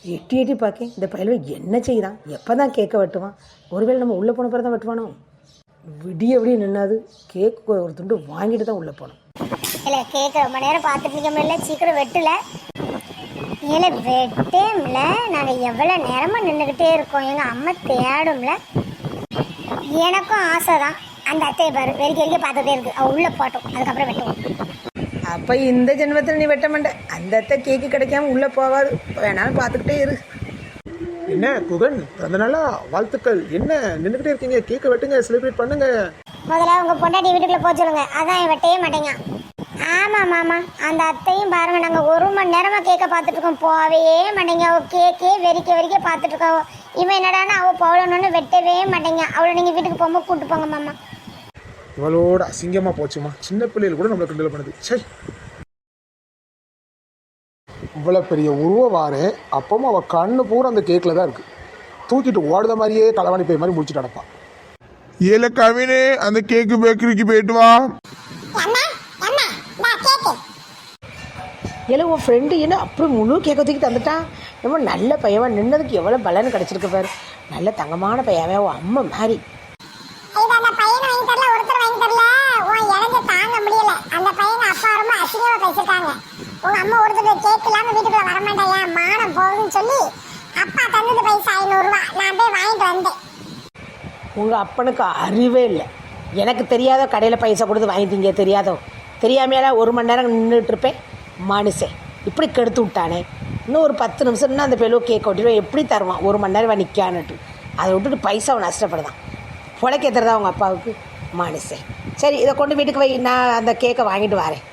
எட்டி எட்டி பார்க்கேன் இந்த பயில என்ன செய்கிறான், எப்போ தான் கேக்கை வெட்டுவான்? ஒருவேளை நம்ம உள்ளே போன பிறகு தான் வெட்டுவானோ? விடிய நின்னாது கேக்கு ஒரு துண்டு வாங்கிட்டு தான் உள்ளே போனோம். இல்லை கேக்கு ரொம்ப நேரம் பார்த்துட்டு இருக்க முடியல, சீக்கிரம் வெட்டல. இல்லை வெட்டேம்ல, நாங்கள் எவ்வளோ நேரமாக நின்றுக்கிட்டே இருக்கோம், எங்கள் அம்மா தேடும்ல. எனக்கும் ஆசை தான் அந்த அத்தையை பாரு வெறிக்க வெறிக்க பார்த்துட்டே இருக்கு, அவள் உள்ளே போட்டோம் அதுக்கப்புறம் வெட்டுவோம். அப்போ இந்த ஜென்மத்தில் நீ வெட்ட மாட்டேன், அந்த அத்தை கேக்கு கிடைக்காம உள்ளே போகாது, வேணாலும் பார்த்துக்கிட்டே இரு. என்ன குகன், அதனால வாழ்த்துக்கள். என்ன நின்றுக்கிட்டே இருக்கீங்க, கேக்கை வெட்டுங்க, செலிப்ரேட் பண்ணுங்க. முதல்ல உங்கள் பொண்டாட்டி வீட்டுக்குள்ளே போக சொல்லுங்க, அதான் வெட்டவே மாட்டேங்க. ஆமாம் மாமா, அந்த அத்தையும் பாருங்கள், நாங்கள் 1 மணி நேரமாக கேக்கை பார்த்துட்டு இருக்கோம், போகவே மாட்டேங்க. அவள் கேக்கே வெறிக்க வெறிக்க பார்த்துட்டு இருக்கோம். இவன் என்னடானா அவள் போகலன்னு வெட்டவே மாட்டேங்க. அவளை நீங்கள் வீட்டுக்கு போகும்போது கூப்பிட்டு போங்க மாமா. இவளோட அசிங்கமாக போச்சுமா, சின்ன பிள்ளைகள் கூட நம்மளை கிண்டல் பண்ணுது. சரி, இவ்வளோ பெரிய உருவவாரு, அப்பவும் அவள் கண்ணு பூரா அந்த கேக்கில் தான் இருக்குது. தூக்கிட்டு ஓடுத மாதிரியே களவாணி பை மாதிரி முடிச்சுட்டு நடப்பான். ஏல கவினே, அந்த கேக்கு பேக்கரிக்கு போயிட்டு வா. இல்லை உன் ஃப்ரெண்டு என்ன அப்படி முழு கேக்கை தூக்கி தந்துட்டான். ரொம்ப நல்ல பையவன், நின்னதுக்கு எவ்வளோ பலன்னு கிடச்சிருக்கு பாரு. நல்ல தங்கமான பையவே உன் அம்மா மாதிரி. உங்கள் அப்பனுக்கு அறிவே இல்லை. எனக்கு தெரியாத கடையில் பைசா கொடுத்து வாங்கிட்டீங்க, தெரியாதோ? தெரியாமையால 1 மணி நேரம் நின்றுட்டு இருப்பேன். மனுஷன் இப்படி கெடுத்து விட்டானே. இன்னும் ஒரு 10 நிமிஷம் இன்னும் அந்த பெலோ கேக் ஓட்டிடுவேன். எப்படி தருவான்? 1 மணி நேரம் நிற்கான்னுட்டு அதை விட்டுட்டு பைசாவை நஷ்டப்படுதான். புழைக்க ஏற்றுறதா அவங்க அப்பாவுக்கு மனுஷன். சரி, இதை கொண்டு வீட்டுக்கு வை, நான் அந்த கேக்கை வாங்கிட்டு வரேன்.